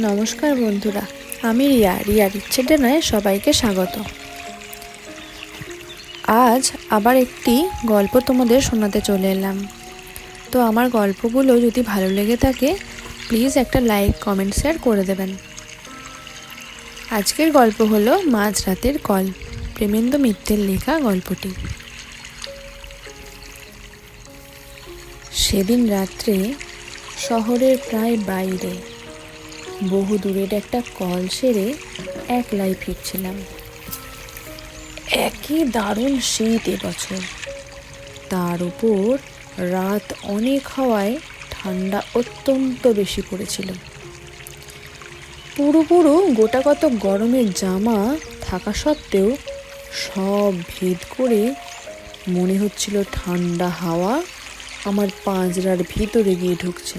নমস্কার বন্ধুরা, আমি রিয়ার ইচ্ছে ডানায় সবাইকে স্বাগত। আজ আবার একটি গল্প তোমাদের শোনাতে চলে এলাম। তো আমার গল্পগুলো যদি ভালো লেগে থাকে প্লিজ একটা লাইক, কমেন্ট, শেয়ার করে দেবেন। আজকের গল্প হলো মাঝরাতের কল, প্রেমেন্দ্র মিত্রের লেখা গল্পটি। সেদিন রাত্রে শহরের প্রায় বাইরে বহু দূরের একটা কল সেরে একলাই ফিরছিলাম। একই দারুণ শীত এবছর, তার উপর রাত অনেক হওয়ায় ঠান্ডা অত্যন্ত বেশি পড়েছিল। পুরো গোটা কত গরমের জামা থাকা সত্ত্বেও সব ভেদ করে মনে হচ্ছিল ঠান্ডা হাওয়া আমার পাঁজরার ভিতরে গিয়ে ঢুকছে।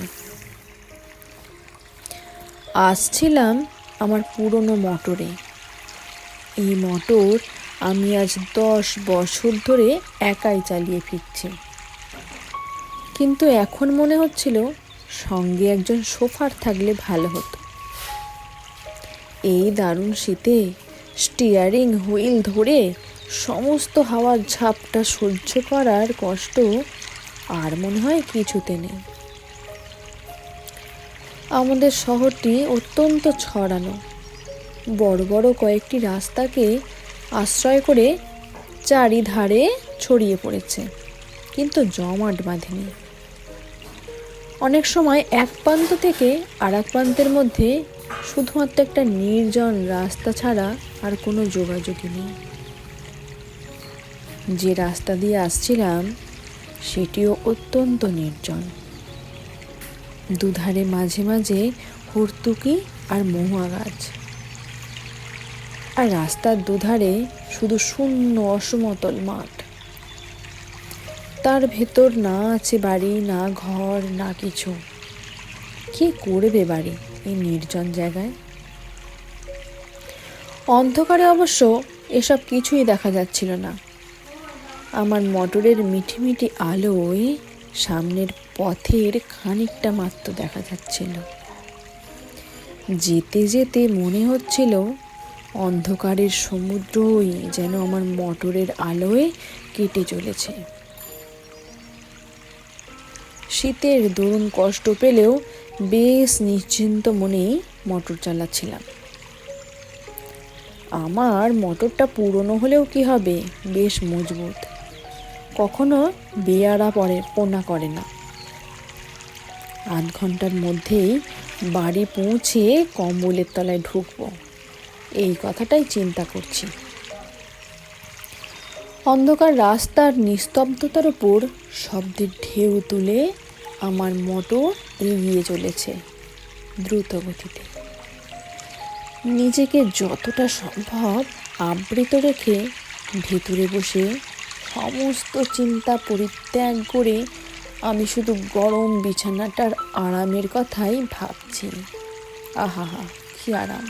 আসছিলাম আমার পুরনো মোটরে। এই মোটর আমি আজ 10 বছর ধরে একাই চালিয়ে ফিরছি, কিন্তু এখন মনে হচ্ছিল সঙ্গে একজন শোফার থাকলে ভালো হতো। এই দারুণ শীতে স্টিয়ারিং হুইল ধরে সমস্ত হাওয়ার ঝাপটা সহ্য করার কষ্ট আর মনে হয় কিছুতে নেই। আমাদের শহরটি অত্যন্ত ছড়ানো, বড় বড় কয়েকটি রাস্তাকে আশ্রয় করে চারিধারে ছড়িয়ে পড়েছে, কিন্তু জমাট বাঁধেনি। অনেক সময় এক প্রান্ত থেকে আর এক প্রান্তের মধ্যে শুধুমাত্র একটা নির্জন রাস্তা ছাড়া আর কোনো যোগাযোগই নেই। যে রাস্তা দিয়ে আসছিলাম সেটিও অত্যন্ত নির্জন। দুধারে মাঝে মাঝে হর্তুকি আর মহুয়া গাছ, আর রাস্তার দুধারে শুধু শূন্য অসমতল মাঠ। তার ভেতর না আছে বাড়ি, না ঘর, না কিছু। কি করবে বাড়ি এই নির্জন জায়গায়? অন্ধকারে অবশ্য এসব কিছুই দেখা যাচ্ছিল না। আমার মোটরের মিঠি আলোয় সামনের পথের খানিকটা মাত্র দেখা যাচ্ছিল। যেতে যেতে মনে হচ্ছিল অন্ধকারের সমুদ্রই যেন আমার মোটরের আলোয় কেটে চলেছে। শীতের দরুন কষ্ট পেলেও বেশ নিশ্চিন্ত মনেই মোটর চালাচ্ছিলাম। আমার মোটরটা পুরনো হলেও কি হবে, বেশ মজবুত, কখনো বেয়ারা পোনা করে না। আধ ঘন্টার মধ্যেই বাড়ি পৌঁছে কম্বলের তলায় ঢুকবো, এই কথাটাই চিন্তা করছি। অন্ধকার রাস্তার নিস্তব্ধতার উপর শব্দের ঢেউ তুলে আমার মোটর এগিয়ে চলেছে দ্রুত গতিতে। নিজেকে যতটা সম্ভব আবৃত রেখে ভেতরে বসে সমস্ত চিন্তা পরিত্যাগ করে আমি শুধু গরম বিছানাটার আরামের কথাই ভাবছি। আহা, কি আরাম!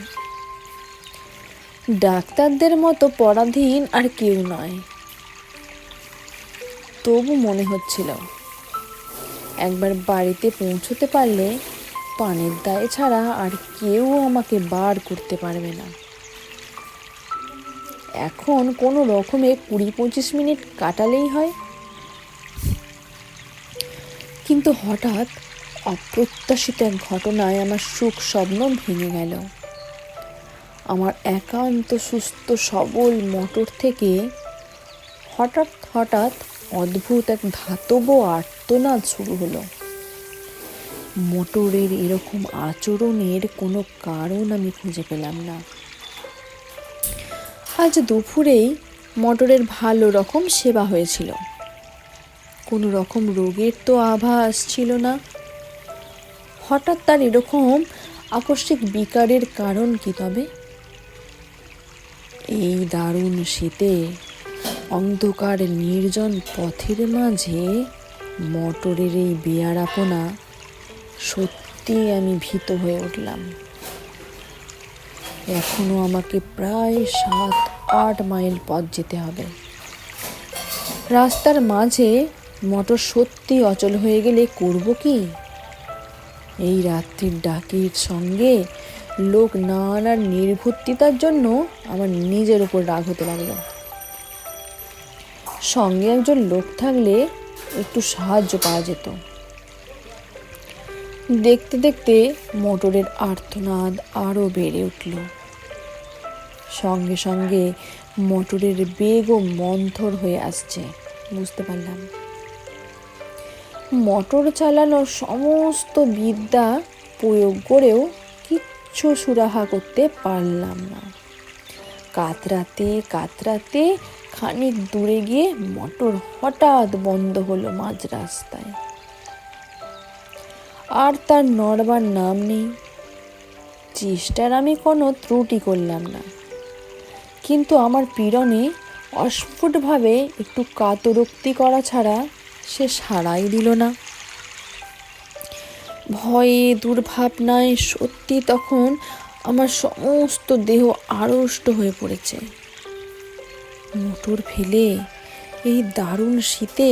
ডাক্তারদের মতো পরাধীন আর কেউ নয়। তবু মনে হচ্ছিল একবার বাড়িতে পৌঁছতে পারলে পানের দায়ে ছাড়া আর কেউ আমাকে বার করতে পারবে না। এখন কোনো রকমে 20-25 মিনিট কাটালেই হয়। কিন্তু হঠাৎ অপ্রত্যাশিত এক ঘটনায় আমার সুখ স্বপ্ন ভেঙে গেল। আমার একান্ত সুস্থ সবল মোটর থেকে হঠাৎ অদ্ভুত এক ধাতব আর্তনাদ শুরু হলো। মোটরের এরকম আচরণের কোনো কারণ আমি খুঁজে পেলাম না। আজ দুপুরেই মোটরের ভালো রকম সেবা হয়েছিল, কোনো রকম রোগের তো আভাস ছিল না। হঠাৎ তার এরকম আকস্মিক বিকারের কারণ কি তবে? এই দারুণ শীতে অন্ধকার নির্জন পথের মাঝে মোটরের এই বেয়ারাপনা, সত্যি আমি ভীত হয়ে উঠলাম। এখনো আমাকে প্রায় 7-8 মাইল পথ যেতে হবে। রাস্তার মাঝে মোটর সত্যি অচল হয়ে গেলে করব কি? এই রাত্রির ডাকের সঙ্গে লোক নানার নির্বুদ্ধিতার জন্য আমার নিজের উপর রাগ হতে লাগলো। সঙ্গে একজন লোক থাকলে একটু সাহায্য পাওয়া যেত। দেখতে দেখতে মোটরের আর্তনাদ আরও বেড়ে উঠল। সঙ্গে সঙ্গে মোটরের বেগও মন্থর হয়ে আসছে, বুঝতে পারলাম। মোটর চালানোর সমস্ত বিদ্যা প্রয়োগ করেও কিচ্ছু সুরাহা করতে পারলাম না। কাতরাতে কাতরাতে খানিক দূরে গিয়ে মোটর হঠাৎ বন্ধ হলো মাঝ রাস্তায়। আর তার নড়বার নাম নেই। চেষ্টার আমি কোনো ত্রুটি করলাম না, কিন্তু আমার পীড়নে অস্ফুটভাবে একটু কাতরোক্তি করা ছাড়া সে সাড়াই দিল না। ভয়ে দুর্ভাবনায় সত্যি তখন আমার সমস্ত দেহ আড়ষ্ট হয়ে পড়েছে। মোটর ফেলে এই দারুণ শীতে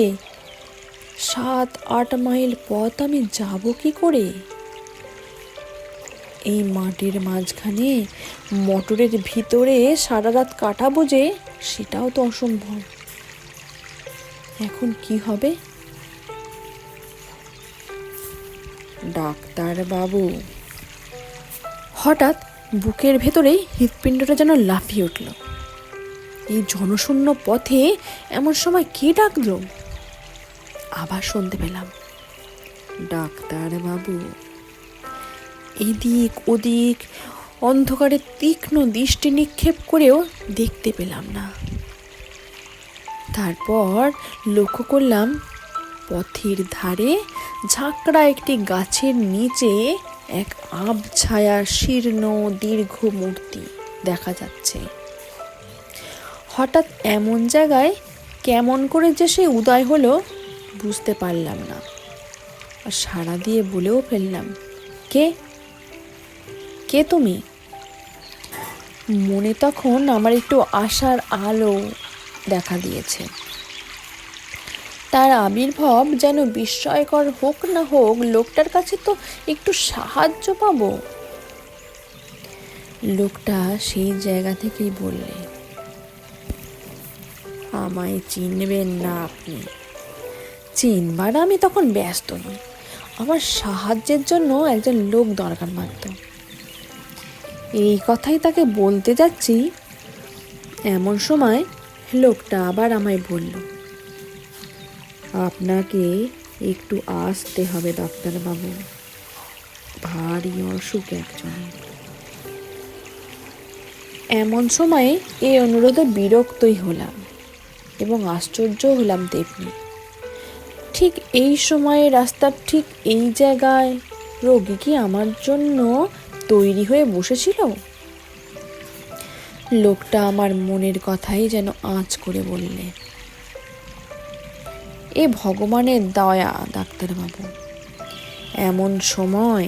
7-8 মাইল পথ আমি যাব কি করে? এই মাটির মাঝখানে মোটরের ভিতরে সারা রাত কাটাবো যে, সেটাও তো অসম্ভব। এখন কি হবে? ডাক্তার বাবু। হঠাৎ বুকের ভেতরে হৃৎপিণ্ডটা যেন লাফিয়ে উঠল। এই জনশূন্য পথে এমন সময় কে ডাকলো? আবার শুনতে পেলাম, ডাক্তার বাবু। এদিক ওদিক অন্ধকারে তীক্ষ্ণ দৃষ্টি নিক্ষেপ করেও দেখতে পেলাম না। তারপর লক্ষ্য করলাম পথের ধারে ঝাঁকড়া একটি গাছের নিচে এক আবছায়া শীর্ণ দীর্ঘ মূর্তি দেখা যাচ্ছে। হঠাৎ এমন জায়গায় কেমন করে যে সে উদয় হলো বুঝতে পারলাম না। আর সাড়া দিয়ে বলেও ফেললাম, কে কে তুমি? মনে তখন আমার একটু আশার আলো দেখা দিয়েছে। তার আবির্ভাব যেন বিস্ময়কর হোক না হোক, লোকটার কাছে তো একটু সাহায্য পাবো। লোকটা সেই জায়গা থেকেই বললে, আমায় চিনবেন না আপনি? চিনবার আমি তখন ব্যস্ত নই, আমার সাহায্যের জন্য একজন লোক দরকার মাত্র। এই কথাই তাকে বলতে যাচ্ছি, এমন সময় লোকটা আবার আমায় বলল, আপনাকে একটু আসতে হবে ডাক্তারবাবু, ভারী অসুখ একজনের। এমন সময়ে এই অনুরোধে বিরক্তই হলাম এবং আশ্চর্য হলাম তেমনি। ঠিক এই সময়ে রাস্তার ঠিক এই জায়গায় রোগী কি আমার জন্য তৈরি হয়ে বসেছিল? লোকটা আমার মনের কথাই যেন আঁচ করে বললে, এ ভগবানের দয়া ডাক্তারবাবু, এমন সময়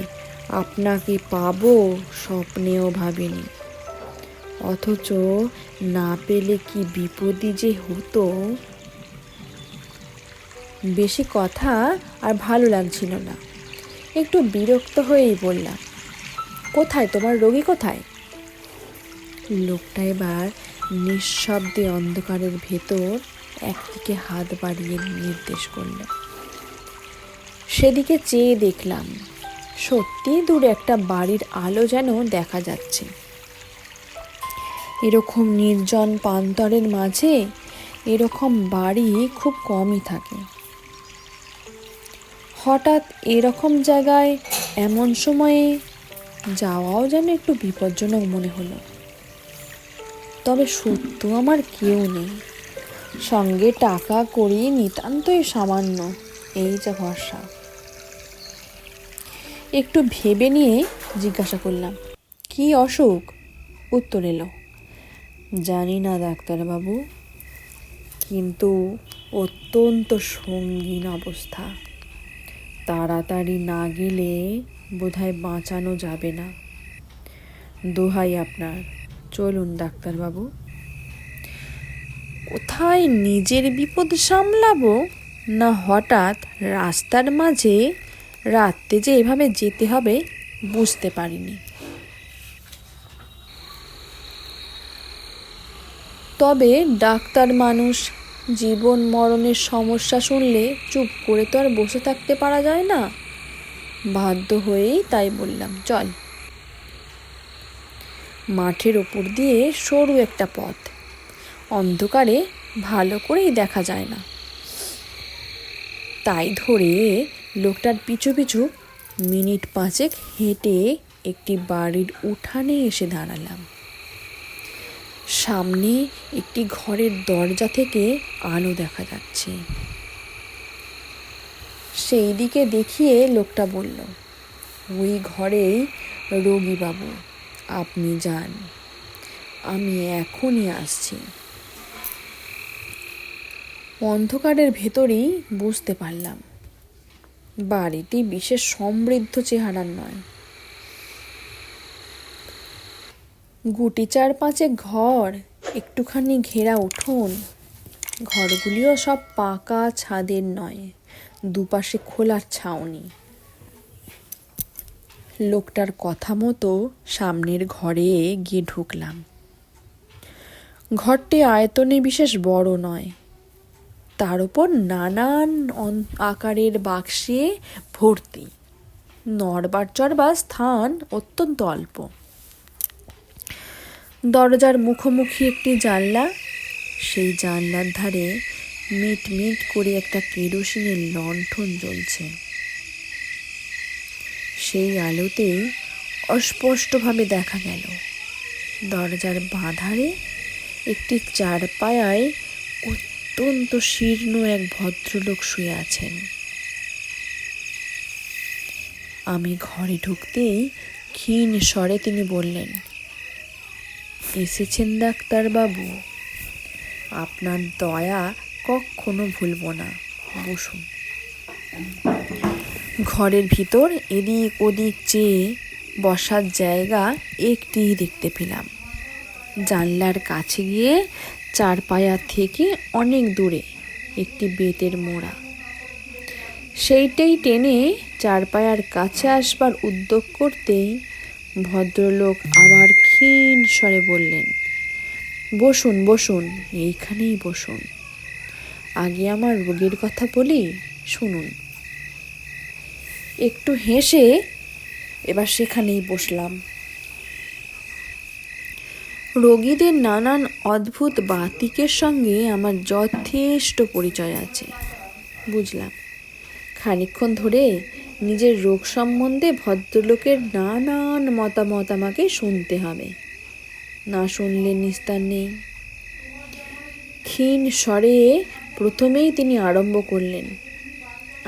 আপনাকে পাবো স্বপ্নেও ভাবিনি, অথচ না পেলে কি বিপদই যে হতো। বেশি কথা আর ভালো লাগছিল না, একটু বিরক্ত হয়েই বললাম, কোথায় তোমার রোগী কোথায়? লোকটা এবার নিঃশব্দে অন্ধকারের ভেতর একদিকে হাত বাড়িয়ে নির্দেশ করল। সেদিকে চেয়ে দেখলাম, সত্যি দূরে একটা বাড়ির আলো যেন দেখা যাচ্ছে। এরকম নির্জন প্রান্তরের মাঝে এরকম বাড়ি খুব কমই থাকে। হঠাৎ এরকম জায়গায় এমন সময়ে যাওয়াও যেন একটু বিপজ্জনক মনে হলো। তবে সত্য আমার কেউ নেই, সঙ্গে টাকা করি নিতান্তই সামান্য, এই যা ভরসা। একটু ভেবে নিয়ে জিজ্ঞাসা করলাম, কি অসুখ? উত্তর এলো, জানি না ডাক্তারবাবু, কিন্তু অত্যন্ত সঙ্গীন অবস্থা, তাড়াতাড়ি না গেলে বোধহয় বাঁচানো যাবে না। দোহাই আপনার, চলুন ডাক্তারবাবু। কোথায় নিজের বিপদ সামলাবো না হঠাৎ রাস্তার মাঝে রাত্রে যে এভাবে যেতে হবে বুঝতে পারিনি। তবে ডাক্তার মানুষ, জীবন মরণের সমস্যা শুনলে চুপ করে তো আর বসে থাকতে পারা যায় না। বাধ্য হয়েই তাই বললাম, চল। মাঠের ওপর দিয়ে সরু একটা পথ, অন্ধকারে ভালো করেই দেখা যায় না। তাই ধরে লোকটার পিছু পিছু মিনিট 5 হেঁটে একটি বাড়ির উঠানে এসে দাঁড়ালাম। সামনে একটি ঘরের দরজা থেকে আলো দেখা যাচ্ছে। সেই দিকে দেখিয়ে লোকটা বলল, ওই ঘরেই রোগীবাবু, আপনি যান, আমি এখনই আসছি। অন্ধকারের ভেতরেই বুঝতে পারলাম বাড়িটি বিশেষ সমৃদ্ধ চেহারার নয়। গুটি 4-5 ঘর, একটুখানি ঘেরা উঠোন। ঘরগুলিও সব পাকা ছাদের নয়, দুপাশে খোলার ছাউনি। লোকটার কথা মতো সামনের ঘরে গিয়ে ঢুকলাম। ঘরটি আয়তনে বিশেষ বড় নয়, তার উপর নানান আকারের বাক্সে ভর্তি। নড়বার চড়বার স্থান অত্যন্ত অল্প। দরজার মুখোমুখি একটি জানলা, সেই জানলার ধারে মিট মিট করে একটা কেরোসিনের লণ্ঠন জ্বলছে। সেই আলোতেই অস্পষ্টভাবে দেখা গেল দরজার বাঁধারে একটি 4 পায়ায় অত্যন্ত শীর্ণ এক ভদ্রলোক শুয়ে আছেন। আমি ঘরে ঢুকতেই ক্ষীণ স্বরে তিনি বললেন, এসেছেন ডাক্তারবাবু, আপনার দয়া কখনো ভুলব না, বসুন। ঘরের ভিতর এদিক ওদিক চেয়ে বসার জায়গা একটিই দেখতে পেলাম। জানলার কাছে গিয়ে 4 পায়া থেকে অনেক দূরে একটি বেতের মোড়া। সেইটাই টেনে 4 পায়ার কাছে আসবার উদ্যোগ করতেই ভদ্রলোক আবার ক্ষীণ স্বরে বললেন, বসুন বসুন, এইখানেই বসুন। আগে আমার রোগীর কথা বলি, শুনুন। একটু হেসে এবার সেখানেই বসলাম। রোগীদের নানান অদ্ভুত বাতিকের সঙ্গে আমার যথেষ্ট পরিচয় আছে, বুঝলাম। খানিকক্ষণ ধরে নিজের রোগ সম্বন্ধে ভদ্রলোকের নানান মতামত আমাকে শুনতে হবে, না শুনলে নিস্তার নেই। ক্ষীণ স্বরে প্রথমেই তিনি আরম্ভ করলেন,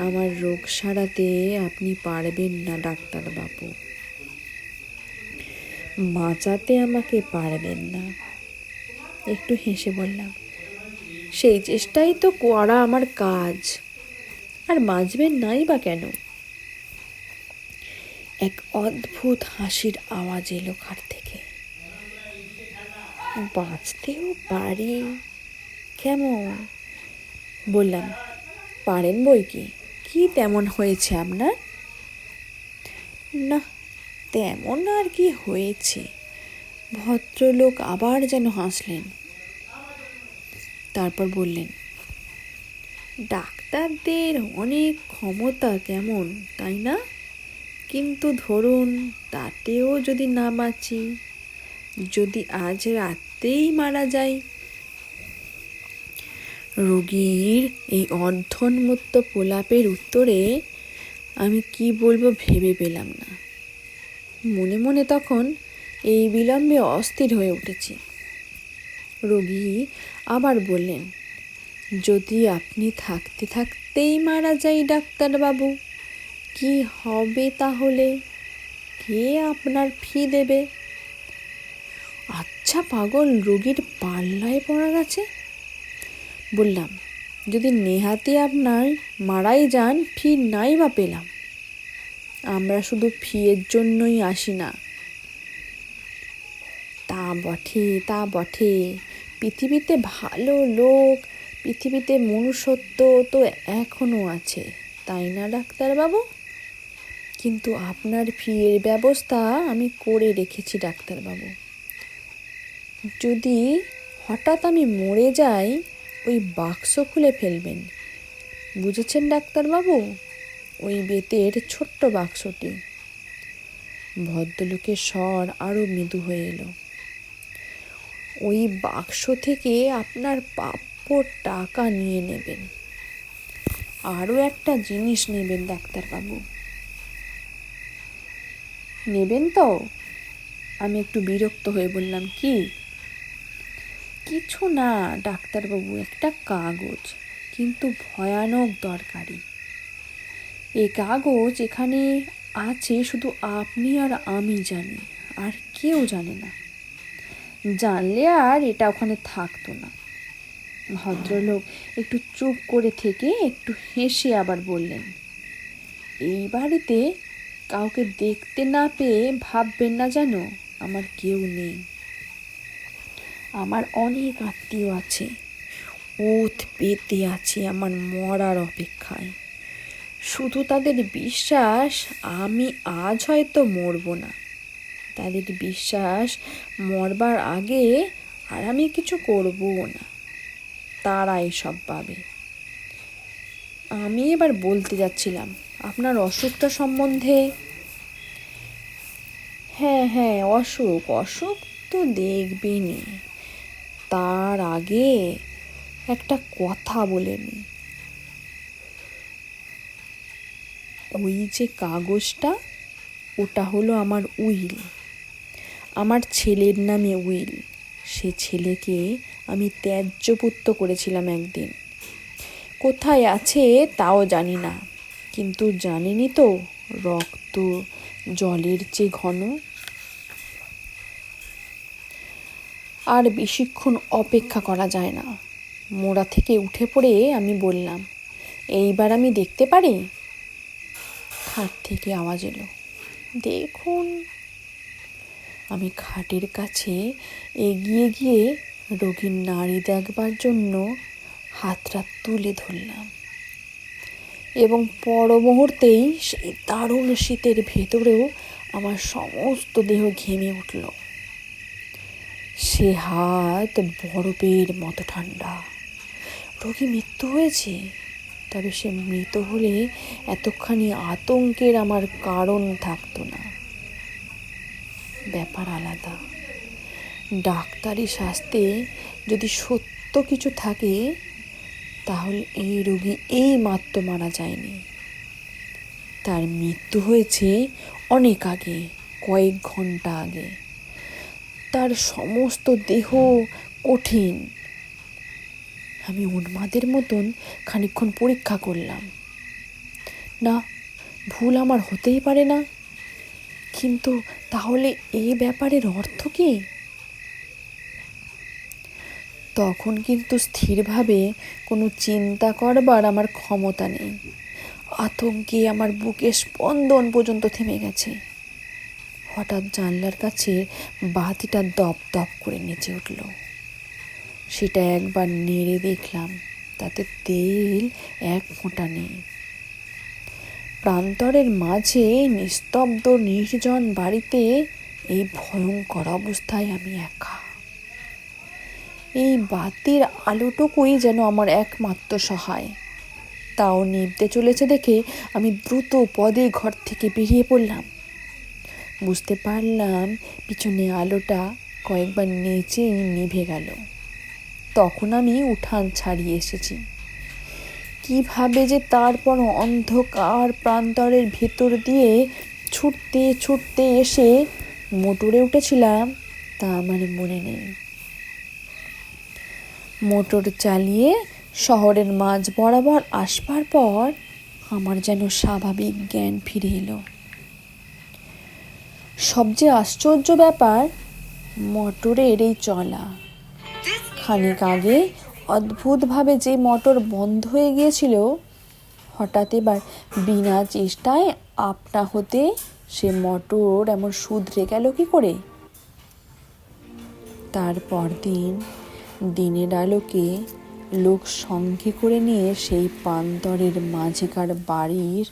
আমার রোগ সারাতে আপনি পারবেন না ডাক্তারবাবু, বাঁচাতে আমাকে পারবেন না। একটু হেসে বললাম, সেই চেষ্টাই তো করা আমার কাজ, আর বাঁচবেন নাই বা কেন? এক অদ্ভুত হাসির আওয়াজ এলো কার থেকে। বাঁচতেও পারি? কেমন? বললাম, পারেন বই কি, কি তেমন হয়েছে আপনার? না, তেমন আর কি হয়েছে। ভদ্রলোক আবার যেন হাসলেন, তারপর বললেন, ডাক্তারদের অনেক ক্ষমতা কেমন, তাই না? কিন্তু ধরুন তাতেও যদি না বাঁচি, যদি আজ রাতেই মারা যাই। রোগীর এই অর্ধোন্মত্ত প্রলাপের উত্তরে আমি কি বলবো ভেবে পেলাম না। মনে মনে তখন এই বিলম্বে অস্থির হয়ে উঠেছি। রোগী আবার বললেন, যদি আপনি থাকতে থাকতেই মারা যাই ডাক্তারবাবু, কি হবে তাহলে? কে আপনার ফি দেবে? আচ্ছা পাগল রোগীর পাল্লায় পড়া গেছে। বললাম, যদি নেহাতি আপনার মারাই যান, ফি নাই বা পেলাম। আমরা শুধু ফিয়ের জন্যই আসি না। তা বটে, তা বটে, পৃথিবীতে ভালো লোক, পৃথিবীতে মনুষ্যত্ব তো এখনো আছে, তাই না ডাক্তারবাবু? কিন্তু আপনার ফিয়ের ব্যবস্থা আমি করে রেখেছি ডাক্তারবাবু। যদি হঠাৎ আমি মরে যাই, ওই বাক্স খুলে ফেলবেন, বুঝেছেন ডাক্তারবাবু? ওই বেতের ছোট্ট বাক্সটি। ভদ্রলোকের স্বর আরও মৃদু হয়ে এলো। ওই বাক্স থেকে আপনার প্রাপ্য টাকা নিয়ে নেবেন। আরও একটা জিনিস নেবেন ডাক্তারবাবু। নেবেন তো? আমি একটু বিরক্ত হয়ে বললাম, কি? কিছু না ডাক্তারবাবু, একটা কাগজ, কিন্তু ভয়ানক দরকারি। এই কাগজ এখানে আছে শুধু আপনি আর আমি জানি, আর কেউ জানে না। জানলে আর এটা ওখানে থাকতো না। ভদ্রলোক একটু চুপ করে থেকে একটু হেসে আবার বললেন, এই বাড়িতে কাউকে দেখতে না পেয়ে ভাববেন না যেন আমার কেউ নেই। আমার অনেক আত্মীয় আছে, ওত পেতে আছে আমার মরার অপেক্ষায়। শুধু তাদের বিশ্বাস আমি আজ হয়তো মরব না। তাদের বিশ্বাস মরবার আগে আর আমি কিছু করবও না, তারা এসব পাবে। আমি এবার বলতে যাচ্ছিলাম আপনার অসুখটা সম্বন্ধে। হ্যাঁ, অসুখ তো দেখবেনই। তার আগে একটা কথা বলে নি। ওই যে কাগজটা, ওটা হলো আমার উইল, আমার ছেলের নামে উইল। সে ছেলেকে আমি ত্যায্যপুত্র করেছিলাম একদিন। কোথায় আছে তাও জানি না, কিন্তু জানেনই তো রক্ত জলের চেয়ে ঘন। আর বেশিক্ষণ অপেক্ষা করা যায় না। মোড়া থেকে উঠে পড়ে আমি বললাম, এইবার আমি দেখতে পারি? খাট থেকে আওয়াজ এলো, দেখুন। আমি খাটের কাছে এগিয়ে গিয়ে রোগীর নাড়ি দেখবার জন্য হাতটা তুলে ধরলাম, এবং পর মুহূর্তেই সেই দারুণ শীতের ভেতরেও আমার সমস্ত দেহ ঘেমে উঠল। সে হাত বরফের মতো ঠান্ডা। রোগী মৃত্যু হয়েছে, তবে সে মৃত হলে এতখানি আতঙ্কের আমার কারণ থাকতো না। ব্যাপার আলাদা। ডাক্তারি শাস্ত্রে যদি সত্য কিছু থাকে, তাহলে এই রোগী এই মাত্র মারা যায়নি। তার মৃত্যু হয়েছে অনেক আগে, কয়েক ঘন্টা আগে। তার সমস্ত দেহ কঠিন। আমি উন্মাদের মতন খানিকক্ষণ পরীক্ষা করলাম। না, ভুল আমার হতেই পারে না। কিন্তু তাহলে এই ব্যাপারের অর্থ কি? তখন কিন্তু স্থিরভাবে কোনো চিন্তা করবার আমার ক্ষমতা নেই। আতঙ্কে আমার বুকের স্পন্দন পর্যন্ত থেমে গেছে। হঠাৎ জানলার কাছে বাতিটা দপ দপ করে নেচে উঠল। সেটা একবার নেড়ে দেখলাম, তাতে তেল এক ফোঁটা নেই। প্রান্তরের মাঝে নিস্তব্ধ নির্জন বাড়িতে এই ভয়ঙ্কর অবস্থায় আমি একা। এই বাতির আলোটুকুই যেন আমার একমাত্র সহায়। তাও নিভতে চলেছে দেখে আমি দ্রুত পদে ঘর থেকে বেরিয়ে পড়লাম। বুঝতে পারলাম পিছনে আলোটা কয়েকবার নেচেই নিভে গেল। তখন আমি উঠান ছাড়িয়ে এসেছি। কিভাবে যে তারপর অন্ধকার প্রান্তরের ভেতর দিয়ে ছুটতে ছুটতে এসে মোটরে উঠেছিলাম তা আমার মনে নেই। মোটর চালিয়ে শহরের মাঝ বরাবর আসবার পর আমার যেন স্বাভাবিক জ্ঞান ফিরে এলো। সবচেয়ে আশ্চর্য ব্যাপার, মোটরের এই চলা। খানিক আগে অদ্ভুতভাবে যে মোটর বন্ধ হয়ে গিয়েছিল, হঠাৎ এবার বিনা চেষ্টায় আপনা হতে সে মোটর এমন শুধরে গেল কি করে? তারপর দিন দিনের আলোকে লোক সঙ্গে করে নিয়ে সেই প্রান্তরের মাঝেকার বাড়ির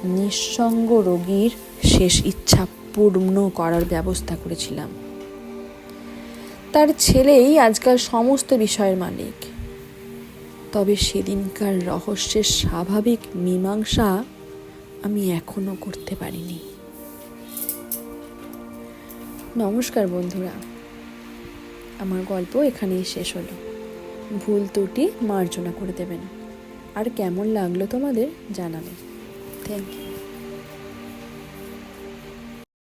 নিঃসঙ্গ রোগীর শেষ ইচ্ছা পূর্ণ করার ব্যবস্থা করেছিলাম। তার ছেলেই আজকাল সমস্ত বিষয়ের মালিক। তবে সেদিনকার রহস্যের স্বাভাবিক মীমাংসা আমি এখনো করতে পারিনি। নমস্কার বন্ধুরা, আমার গল্প এখানেই শেষ হলো। ভুল ত্রুটি মার্জনা করে দেবেন। আর কেমন লাগলো তোমাদের জানাবেন। Thank you.